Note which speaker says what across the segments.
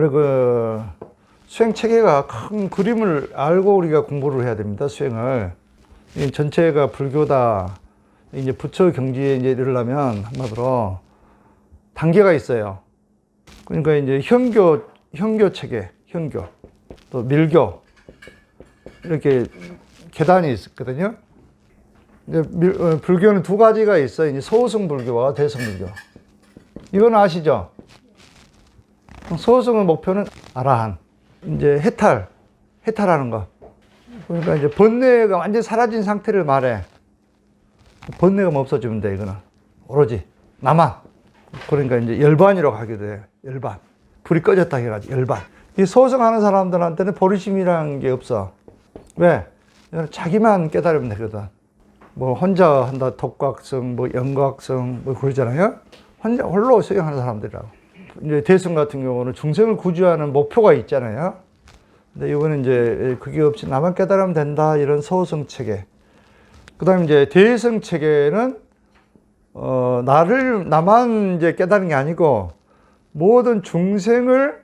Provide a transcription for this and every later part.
Speaker 1: 원래 그 수행 체계가 큰 그림을 알고 우리가 공부를 해야 됩니다. 수행을. 이 전체가 불교다. 이제 부처 경지에 이제 이르려면 한마디로 단계가 있어요. 그러니까 이제 현교 체계, 현교, 또 밀교 이렇게 계단이 있거든요. 이제 불교는 두 가지가 있어요. 이제 소승 불교와 대승 불교. 이건 아시죠? 소승의 목표는 아라한. 이제 해탈하는 거. 그러니까 이제 번뇌가 완전히 사라진 상태를 말해. 번뇌가 없어지면 돼, 이거는. 오로지 나만. 그러니까 이제 열반이라고 하게 돼. 열반. 불이 꺼졌다 해가지고 열반. 이 소승하는 사람들한테는 보리심이라는 게 없어. 왜? 자기만 깨달으면 되거든. 뭐 혼자 한다, 독각성, 뭐 영각성, 뭐 그러잖아요. 혼자 홀로 수행하는 사람들이라고. 이제 대승 같은 경우는 중생을 구주하는 목표가 있잖아요. 근데 이거는 이제 그게 없이 나만 깨달으면 된다, 이런 소승 체계. 그 다음에 이제 대승 체계는, 나만 이제 깨달은 게 아니고, 모든 중생을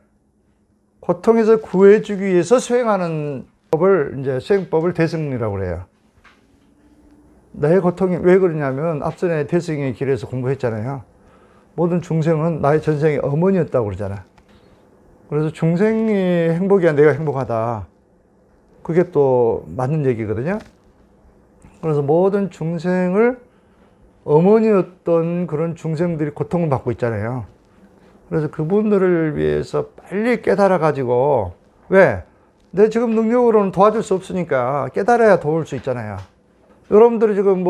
Speaker 1: 고통에서 구해주기 위해서 수행하는 법을, 이제 수행법을 대승이라고 그래요. 나의 고통이 왜 그러냐면, 앞전에 대승의 길에서 공부했잖아요. 모든 중생은 나의 전생의 어머니였다고 그러잖아. 그래서 중생이 행복이야, 내가 행복하다. 그게 또 맞는 얘기거든요. 그래서 모든 중생을 어머니였던 그런 중생들이 고통을 받고 있잖아요. 그래서 그분들을 위해서 빨리 깨달아가지고, 왜? 내 지금 능력으로는 도와줄 수 없으니까 깨달아야 도울 수 있잖아요. 여러분들이 지금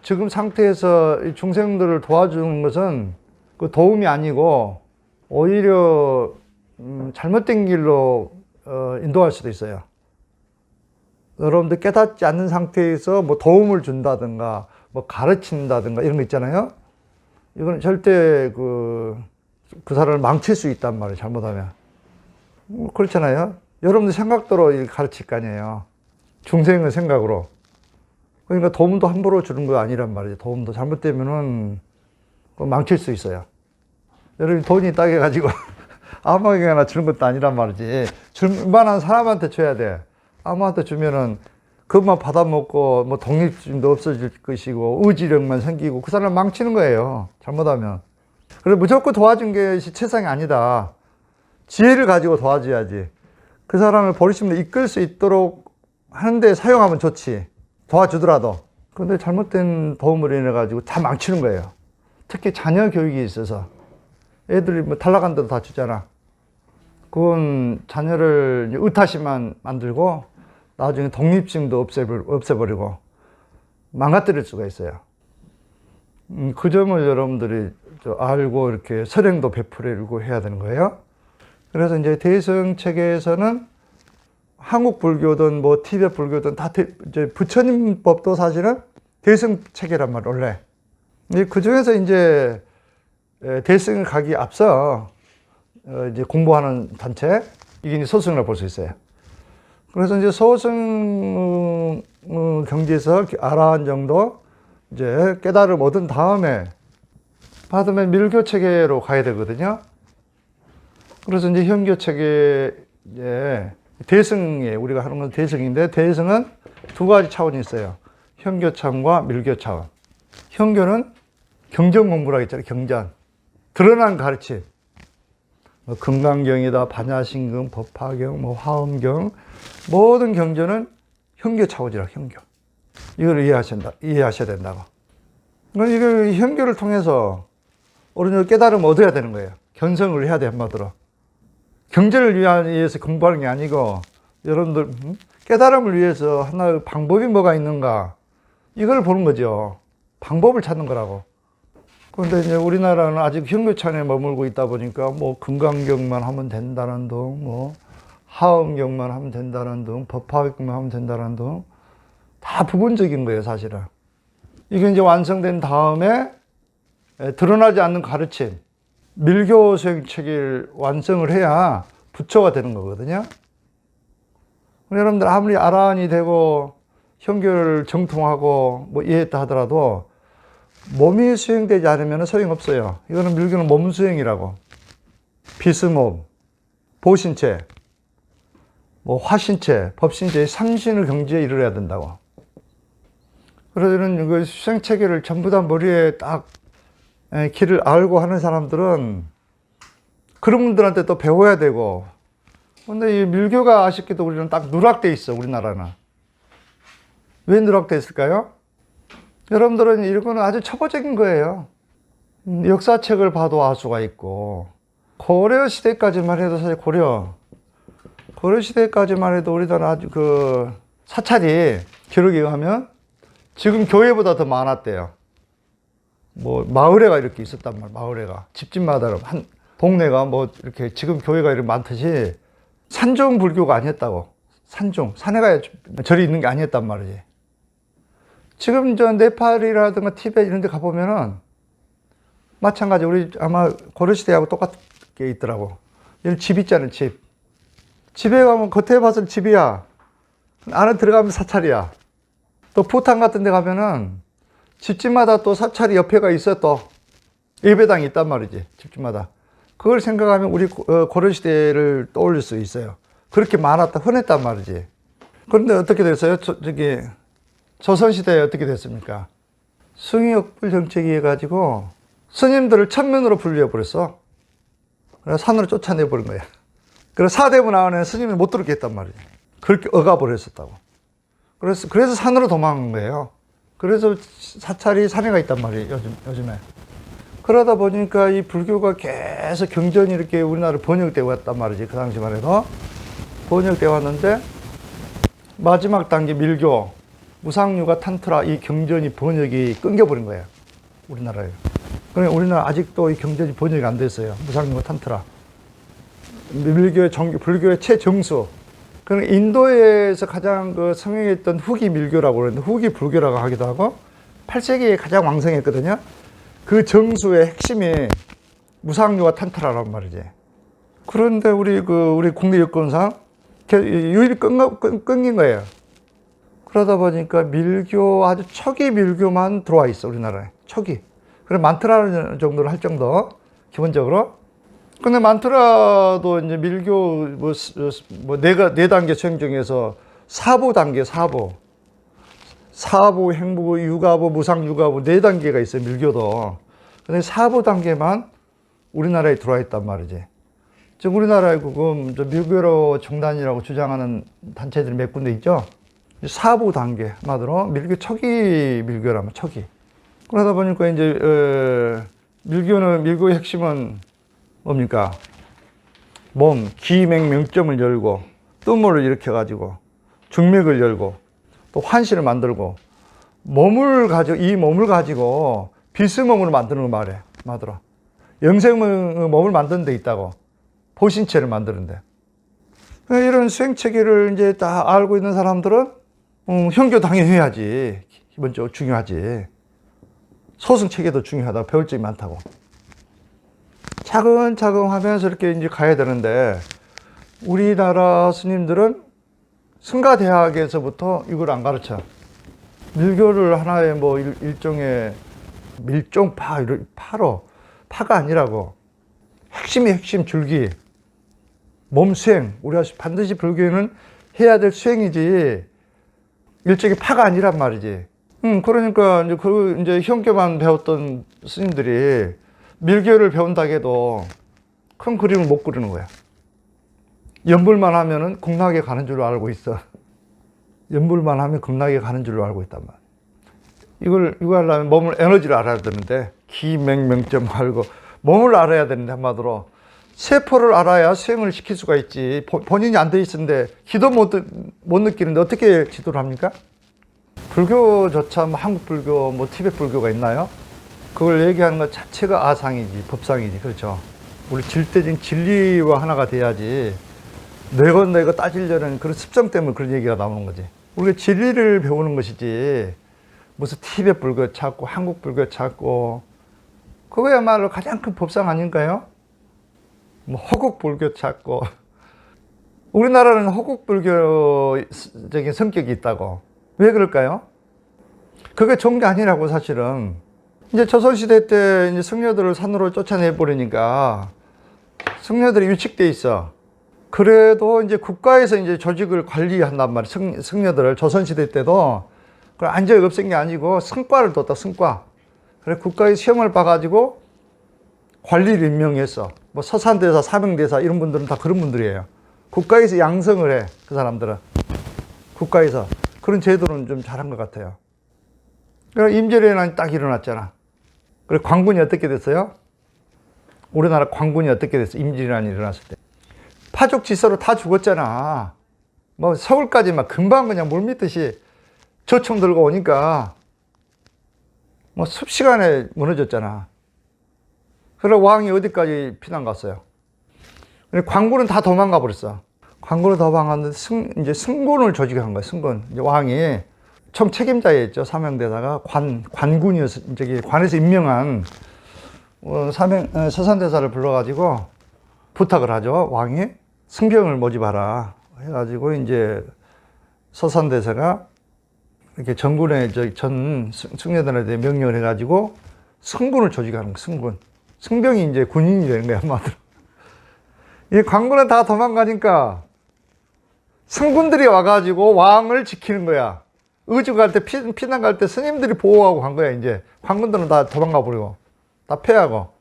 Speaker 1: 지금 상태에서 중생들을 도와주는 것은 그 도움이 아니고, 오히려, 잘못된 길로, 인도할 수도 있어요. 여러분들 깨닫지 않는 상태에서 뭐 도움을 준다든가, 뭐 가르친다든가 이런 거 있잖아요. 이건 절대 그 사람을 망칠 수 있단 말이에요, 잘못하면. 그렇잖아요. 여러분들 생각대로 가르칠 거 아니에요. 중생의 생각으로. 그러니까 도움도 함부로 주는 거 아니란 말이죠. 도움도 잘못되면은 망칠 수 있어요. 여러분 돈이 있다고 해가지고 아무에게나 주는 것도 아니란 말이지. 줄 만한 사람한테 줘야 돼. 아무한테 주면은 그것만 받아먹고 뭐 독립심도 없어질 것이고 의지력만 생기고 그 사람 망치는 거예요. 잘못하면. 그래서 무조건 도와준 것이 최상이 아니다. 지혜를 가지고 도와줘야지. 그 사람을 보리심으로 이끌 수 있도록 하는데 사용하면 좋지. 도와주더라도. 그런데 잘못된 도움을 인해 가지고 다 망치는 거예요. 특히 자녀 교육이 있어서 애들이 뭐 탈락한 데도 다 주잖아. 그건 자녀를 의타심만 만들고 나중에 독립심도 없애버리고 망가뜨릴 수가 있어요. 그 점을 여러분들이 알고 이렇게 선행도 베풀고 해야 되는 거예요. 그래서 이제 대승 체계에서는 한국 불교든 뭐 티베트 불교든 다 이제 부처님 법도 사실은 대승 체계란 말이에요, 원래. 그 중에서 이제 대승을 가기 앞서 이제 공부하는 단체, 이게 이제 소승이라고 볼 수 있어요. 그래서 이제 소승 경지에서 아라한 정도 이제 깨달음 얻은 다음에 받으면 밀교 체계로 가야 되거든요. 그래서 이제 현교 체계, 대승이에요. 우리가 하는 건 대승인데, 대승은 두 가지 차원이 있어요. 현교 차원과 밀교 차원. 현교는 경전 공부라고 했잖아요. 경전. 드러난 가르침. 뭐 금강경이다, 반야심경, 법화경, 뭐 화엄경, 모든 경전은 현교 차원이라, 현교. 이걸 이해하셔야 된다고. 그러니까 이걸 현교를 통해서 어느 정도 깨달음을 얻어야 되는 거예요. 견성을 해야 돼, 한마디로. 경전을 위해서 공부하는 게 아니고, 여러분들, 깨달음을 위해서 하나의 방법이 뭐가 있는가, 이걸 보는 거죠. 방법을 찾는 거라고. 그런데 이제 우리나라는 아직 현교차원에 머물고 있다 보니까, 뭐, 금강경만 하면 된다는 등, 뭐, 하엄경만 하면 된다는 등, 법화경만 하면 된다는 등, 다 부분적인 거예요, 사실은. 이게 이제 완성된 다음에 드러나지 않는 가르침, 밀교 수행 체계를 완성을 해야 부처가 되는 거거든요. 여러분들 아무리 아라한이 되고 현교를 정통하고 뭐 이해했다 하더라도 몸이 수행되지 않으면 소용없어요. 이거는 밀교는 몸 수행이라고. 비스몸, 보신체, 뭐 화신체, 법신체, 삼신의 경지에 이르러야 된다고. 그래서 이런 그 수행체계를 전부 다 머리에 딱 길을 알고 하는 사람들은 그런 분들한테 또 배워야 되고. 근데 이 밀교가 아쉽게도 우리는 딱 누락돼 있어, 우리나라는. 왜 누락돼 있을까요? 여러분들은 이거는 아주 초보적인 거예요. 역사책을 봐도 알 수가 있고, 고려 시대까지만 해도 사실 고려 시대까지만 해도 우리나라 아주 그 사찰이 기록에 의하면 지금 교회보다 더 많았대요. 뭐 마을회가 이렇게 있었단 말이에요. 마을회가 집집마다 한 동네가 뭐 이렇게 지금 교회가 이렇게 많듯이 산중 불교가 아니었다고. 산에 가야 절이 있는 게 아니었단 말이지. 지금 저 네팔이라든가 티베트 이런 데 가보면은 마찬가지 우리 아마 고려시대하고 똑같게 있더라고. 여기 집 있잖아요, 집. 집에 가면 겉에 봐서 집이야. 안에 들어가면 사찰이야. 또 부탄 같은 데 가면은 집집마다 또 사찰이 옆에가 있어. 또 예배당이 있단 말이지, 집집마다. 그걸 생각하면 우리 고려시대를 떠올릴 수 있어요. 그렇게 많았다, 흔했단 말이지. 그런데 어떻게 됐어요? 저기 조선시대에 어떻게 됐습니까? 숭의역불 정책이 해가지고 스님들을 천면으로 분리해버렸어. 그래서 산으로 쫓아내버린 거야. 그래서 사대문 안에 스님이 못 들어오게 했단 말이지. 그렇게 억압버렸었다고. 그래서 산으로 도망간 거예요. 그래서 사찰이 산에 가 있단 말이에요, 요즘에. 그러다 보니까 이 불교가 계속 경전이 이렇게 우리나라로 번역되어 왔단 말이지. 그 당시만 해도. 번역되어 왔는데, 마지막 단계 밀교, 무상유가 탄트라 이 경전이 번역이 끊겨버린 거예요. 우리나라에. 그러니까 우리나라 아직도 이 경전이 번역이 안 됐어요. 무상유가 탄트라. 밀교의 불교의 최정수. 그러니까 인도에서 가장 그 성행했던 후기 밀교라고 그러는데 후기 불교라고 하기도 하고 8세기에 가장 왕성했거든요. 그 정수의 핵심이 무상유가 탄트라란 말이지. 그런데 우리 국내 여건상 유일히 끊긴 거예요. 그러다 보니까 밀교 아주 초기 밀교만 들어와 있어, 우리나라에. 초기. 그래 만트라는 정도로 할 정도 기본적으로. 근데 만트라도 이제 밀교 네 단계 수행 중에서 사부 단계, 사부, 행부, 유가부, 무상유가부 네 단계가 있어요, 밀교도. 근데 사부 단계만 우리나라에 들어와 있단 말이지. 지금 우리나라에 밀교로 종단이라고 주장하는 단체들이 몇 군데 있죠. 사부 단계, 한마디로 밀교 초기 밀교라면 초기. 그러다 보니까 이제 밀교의 핵심은 뭡니까? 몸, 기맥 명점을 열고 뜸을 일으켜가지고 중맥을 열고 또 환신을 만들고 이 몸을 가지고 비스몸으로 만드는 거 말해. 맞더라. 영생의 몸을 만드는 데 있다고. 보신체를 만드는데. 이런 수행체계를 이제 다 알고 있는 사람들은 현교 당연히 해야지. 기본적으로 중요하지. 소승체계도 중요하다고 배울 점이 많다고. 차근차근 하면서 이렇게 이제 가야 되는데, 우리나라 스님들은 승가대학에서부터 이걸 안 가르쳐. 밀교를 하나의 뭐 일종의 파가 아니라고. 핵심 줄기. 몸 수행. 우리가 반드시 불교에는 해야 될 수행이지, 일종의 파가 아니란 말이지. 그러니까 이제 현교만 배웠던 스님들이 밀교를 배운다고 해도 큰 그림을 못 그리는 거야. 연불만 하면은 극락에 가는 줄로 알고 있어. 연불만 하면 극락에 가는 줄로 알고 있단 말이야. 이거 하려면 몸을 에너지를 알아야 되는데, 기맹명점 알고 몸을 알아야 되는데, 한마디로 세포를 알아야 수행을 시킬 수가 있지. 본인이 안 돼 있는데 기도 못 느끼는데 어떻게 지도를 합니까? 불교조차 뭐 한국 불교, 뭐 티베트 불교가 있나요? 그걸 얘기하는 것 자체가 아상이지, 법상이지. 그렇죠. 우리 질대적인 진리와 하나가 돼야지. 내가 따지려는 그런 습성 때문에 그런 얘기가 나오는 거지. 우리가 진리를 배우는 것이지, 무슨 티베트 불교 찾고 한국 불교 찾고, 그거야말로 가장 큰 법상 아닌가요? 뭐 호국 불교 찾고. 우리나라는 호국 불교적인 성격이 있다고. 왜 그럴까요? 그게 좋은 게 아니라고, 사실은. 이제 조선시대 때 이제 승려들을 산으로 쫓아내 버리니까 승려들이 위축돼 있어. 그래도 이제 국가에서 이제 조직을 관리한단 말이에요. 승려들을 조선시대 때도 그걸 안전히 없앤 게 아니고 성과를 뒀다, 성과. 그래 국가의 시험을 봐가지고 관리를 임명했어. 뭐 서산대사, 사명대사 이런 분들은 다 그런 분들이에요. 국가에서 양성을 해, 그 사람들은. 국가에서. 그런 제도는 좀 잘한 것 같아요. 그러니까 임진왜란이 딱 일어났잖아. 그래 관군이 어떻게 됐어요? 우리나라 관군이 어떻게 됐어? 임진왜란이 일어났을 때. 파죽지서로 다 죽었잖아. 뭐 서울까지 막 금방 그냥 물밀듯이 저총 들고 오니까 뭐 습시간에 무너졌잖아. 그래 왕이 어디까지 피난 갔어요? 관군은 다 도망가 버렸어. 관군은 도망갔는데 이제 승군을 조직한 거예요. 승군. 이제 왕이 총 책임자였죠. 사명대사가 관군이었어. 저기 관에서 임명한 서산대사를 불러가지고 부탁을 하죠. 왕이 승병을 모집하라 해가지고 이제 서산대사가 이렇게 전군의 전 승려들한테 명령을 해가지고 승군을 조직하는 거예요. 승군. 승병이 이제 군인이 되는 거야, 한마디로. 이 관군은 다 도망가니까 승군들이 와가지고 왕을 지키는 거야. 의주 갈 때, 피난 갈 때 스님들이 보호하고 간 거야, 이제. 관군들은 다 도망가 버리고, 다 패하고.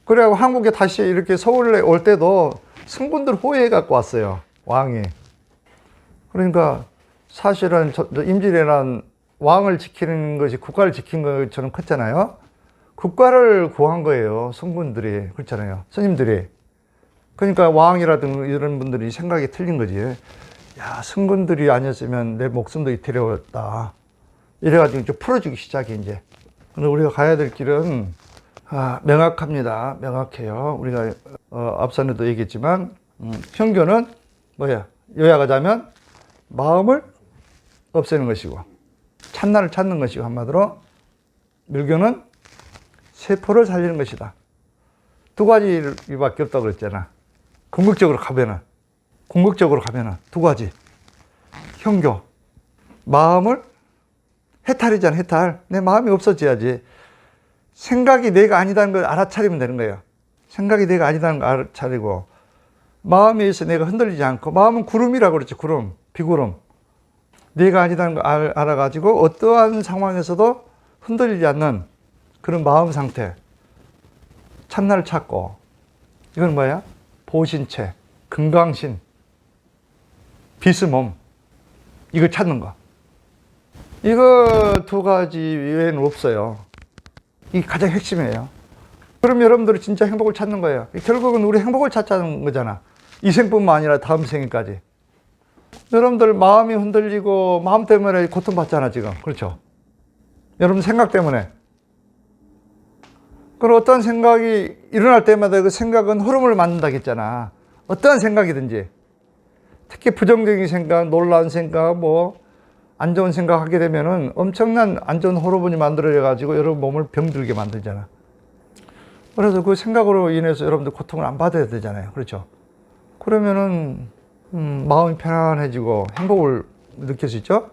Speaker 1: 그래갖고 한국에 다시 이렇게 서울에 올 때도 승군들 호위해 갖고 왔어요, 왕이. 그러니까 사실은 임진왜란 왕을 지키는 것이 국가를 지킨 것처럼 컸잖아요. 국가를 구한 거예요, 승군들이. 그렇잖아요, 스님들이. 그러니까 왕이라든가 이런 분들이 생각이 틀린 거지. 야, 승군들이 아니었으면 내 목숨도 이태리였다. 이래가지고 이제 풀어주기 시작해, 이제. 근데 우리가 가야 될 길은, 명확합니다. 명확해요. 우리가, 앞선에도 얘기했지만, 형교는 뭐야? 요약하자면, 마음을 없애는 것이고, 참나를 찾는 것이고, 한마디로, 밀교는 세포를 살리는 것이다. 두 가지밖에 없다고 그랬잖아. 궁극적으로 가면은 두 가지. 형교. 마음을 해탈이잖아, 해탈. 내 마음이 없어져야지. 생각이 내가 아니다는 걸 알아차리면 되는 거예요. 생각이 내가 아니다는 걸 알아차리고, 마음에 의해서 내가 흔들리지 않고, 마음은 구름이라고 그랬죠, 구름, 비구름. 내가 아니다는 걸 알아가지고, 어떠한 상황에서도 흔들리지 않는 그런 마음 상태. 참나를 찾고, 이건 뭐야? 보신체, 금강신, 비스몸, 이걸 찾는 거. 이거 두 가지 외에는 없어요. 이게 가장 핵심이에요. 그럼 여러분들이 진짜 행복을 찾는 거예요. 결국은 우리 행복을 찾자는 거잖아. 이 생뿐만 아니라 다음 생까지. 여러분들 마음이 흔들리고 마음 때문에 고통받잖아, 지금. 그렇죠? 여러분 생각 때문에. 그럼 어떤 생각이 일어날 때마다 그 생각은 흐름을 만든다고 했잖아. 어떠한 생각이든지. 특히 부정적인 생각, 놀라운 생각, 안 좋은 생각 하게 되면은 엄청난 안 좋은 호르몬이 만들어져가지고 여러분 몸을 병들게 만들잖아. 그래서 그 생각으로 인해서 여러분들 고통을 안 받아야 되잖아요. 그렇죠? 그러면은, 마음이 편안해지고 행복을 느낄 수 있죠?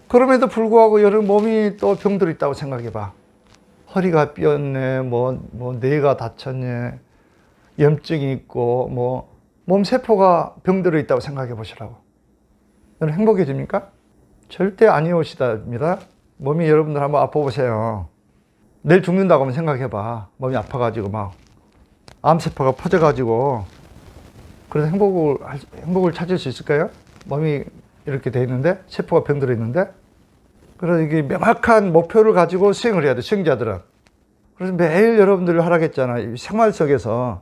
Speaker 1: 그럼에도 불구하고 여러분 몸이 또 병들어 있다고 생각해 봐. 허리가 삐었네, 뇌가 다쳤네, 염증이 있고, 몸 세포가 병들어 있다고 생각해 보시라고. 여러분 행복해집니까? 절대 아니오시답니다. 몸이 여러분들 한번 아파보세요. 내일 죽는다고 한번 생각해 봐. 몸이 아파가지고 암세포가 퍼져가지고. 그래서 행복을 찾을 수 있을까요? 몸이 이렇게 돼 있는데, 세포가 병들어 있는데. 그래서 이게 명확한 목표를 가지고 수행을 해야 돼, 수행자들은. 그래서 매일 여러분들을 하라겠잖아. 생활 속에서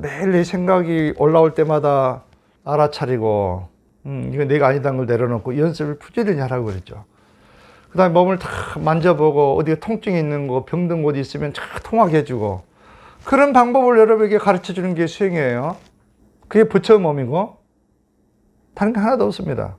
Speaker 1: 매일 내 생각이 올라올 때마다 알아차리고, 이거 내가 아니다는 걸 내려놓고 연습을 부지런히 하라고 그랬죠. 그 다음에 몸을 다 만져보고, 어디가 통증이 있는 거, 병든 곳이 있으면 쫙 통하게 해주고, 그런 방법을 여러분에게 가르쳐 주는 게 수행이에요. 그게 부처 몸이고, 다른 게 하나도 없습니다.